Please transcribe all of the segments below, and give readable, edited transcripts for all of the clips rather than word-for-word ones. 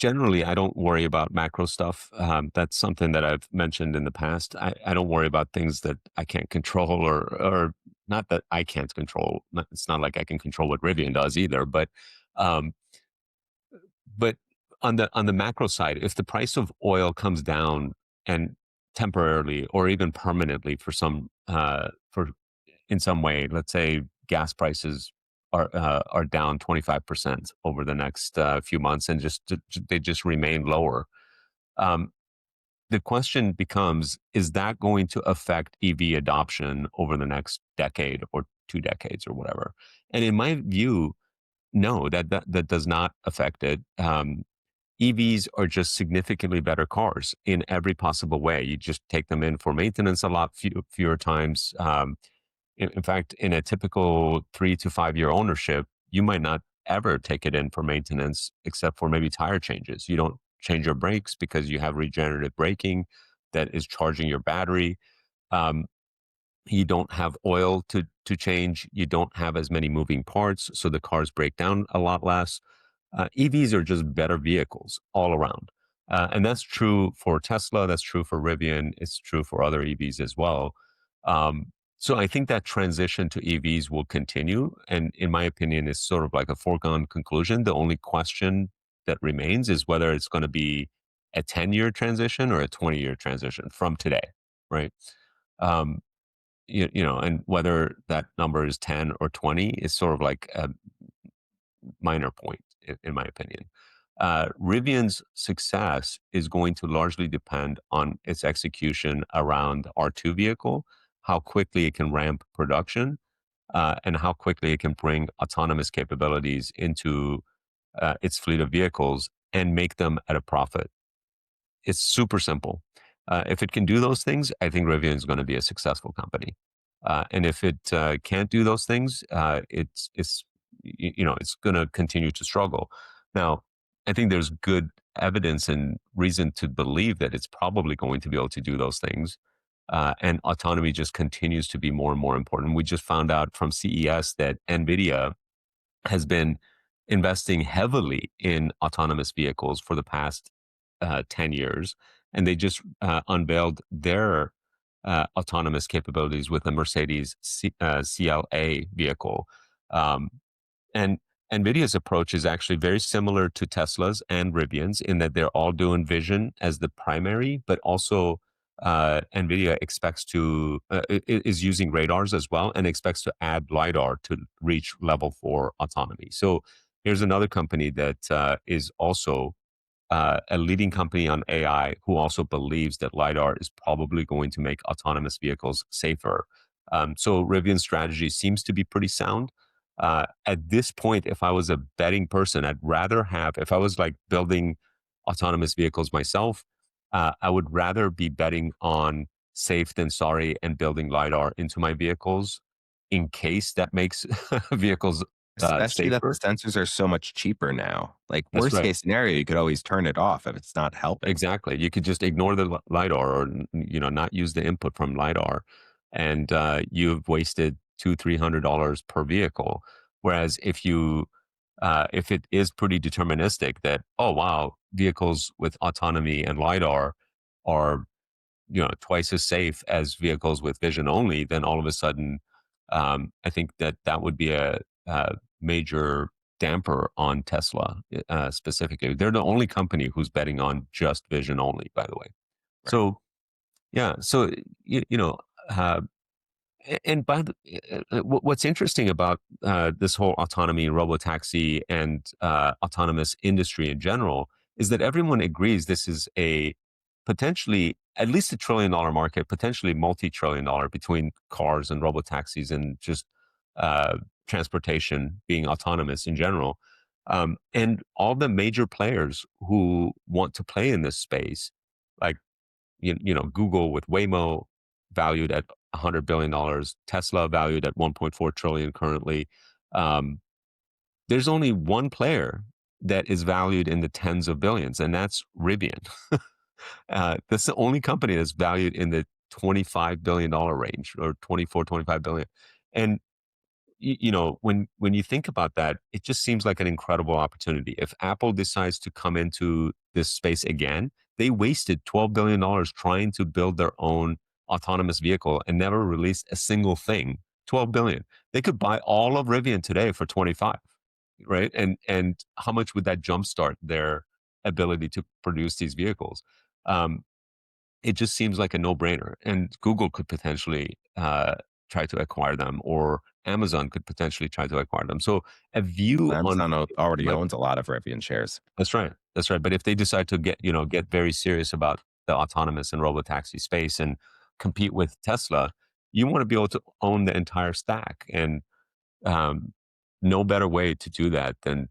Generally, I don't worry about macro stuff. That's something that I've mentioned in the past. I don't worry about things that I can't control, or not that I can't control. It's not like I can control what Rivian does either. Um, but on the macro side, if the price of oil comes down and temporarily or even permanently for in some way, let's say gas prices are down 25% over the next few months, and they just remain lower. Um, the question becomes: is that going to affect EV adoption over the next decade or 2 decades or whatever? And in my view, no, that does not affect it. EVs are just significantly better cars in every possible way. You just take them in for maintenance a lot fewer times. In fact, in a typical 3 to 5 year ownership, you might not ever take it in for maintenance except for maybe tire changes. You don't change your brakes because you have regenerative braking that is charging your battery. Um, you don't have oil to change. You don't have as many moving parts, so the cars break down a lot less. EVs are just better vehicles all around. And that's true for Tesla. That's true for Rivian. It's true for other EVs as well. So I think that transition to EVs will continue. And in my opinion, it's sort of like a foregone conclusion. The only question that remains is whether it's going to be a 10-year transition or a 20-year transition from today, right? Um, and whether that number is 10 or 20 is sort of like a minor point, in my opinion. Rivian's success is going to largely depend on its execution around R2 vehicle, how quickly it can ramp production, and how quickly it can bring autonomous capabilities into its fleet of vehicles and make them at a profit. It's super simple. If it can do those things, I think Rivian is going to be a successful company. And if it can't do those things, it's going to continue to struggle. Now, I think there's good evidence and reason to believe that it's probably going to be able to do those things. And autonomy just continues to be more and more important. We just found out from CES that NVIDIA has been investing heavily in autonomous vehicles for the past 10 years. And they just unveiled their autonomous capabilities with the Mercedes CLA vehicle. Um, and NVIDIA's approach is actually very similar to Tesla's and Rivian's in that they're all doing vision as the primary, but also NVIDIA is using radars as well and expects to add LiDAR to reach level 4 autonomy. So here's another company that is also a leading company on AI who also believes that LiDAR is probably going to make autonomous vehicles safer. So Rivian's strategy seems to be pretty sound. At this point, if I was a betting person, if I was like building autonomous vehicles myself, I would rather be betting on safe than sorry and building LiDAR into my vehicles in case that makes vehicles Especially that the safer. sensors are so much cheaper now. Like, That's worst right. case scenario, you could always turn it off if it's not helping. Exactly. You could just ignore the LiDAR or, not use the input from LiDAR. And you've wasted $200-300 per vehicle. Whereas if it is pretty deterministic that, oh, wow, vehicles with autonomy and LiDAR are, twice as safe as vehicles with vision only, then all of a sudden, I think that would be a major damper on Tesla specifically. They're the only company who's betting on just vision only, by the way. Right. So yeah, so uh, and by the what's interesting about this whole autonomy, robotaxi, and autonomous industry in general is that everyone agrees this is a potentially at least $1 trillion market, potentially multi-trillion-dollar between cars and robotaxis and just uh, transportation being autonomous in general. And all the major players who want to play in this space, like Google with Waymo valued at $100 billion, Tesla valued at 1.4 trillion currently. Um, there's only one player that is valued in the tens of billions, and that's Rivian. That's the only company that's valued in the $25 billion range, or 24, 25 billion. And when you think about that, it just seems like an incredible opportunity. If Apple decides to come into this space again, they wasted $12 billion trying to build their own autonomous vehicle and never released a single thing. 12 billion. They could buy all of Rivian today for 25, right? And how much would that jumpstart their ability to produce these vehicles? Um, it just seems like a no-brainer. And Google could potentially try to acquire them, or Amazon could potentially try to acquire them. So a view on Amazon already like owns a lot of Rivian shares. that's right, that's right. But if they decide to get very serious about the autonomous and robotaxi space and compete with Tesla, you want to be able to own the entire stack. And um, no better way to do that than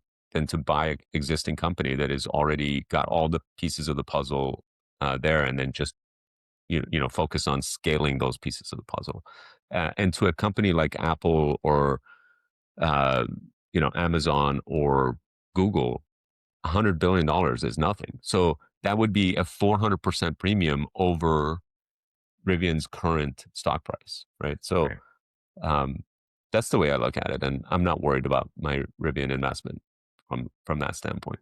to buy an existing company that has already got all the pieces of the puzzle there, and then just focus on scaling those pieces of the puzzle. And to a company like Apple or uh, Amazon or Google, $100 billion is nothing. So that would be a 400% premium over Rivian's current stock price, right? So Right. um, that's the way I look at it, and I'm not worried about my Rivian investment from that standpoint.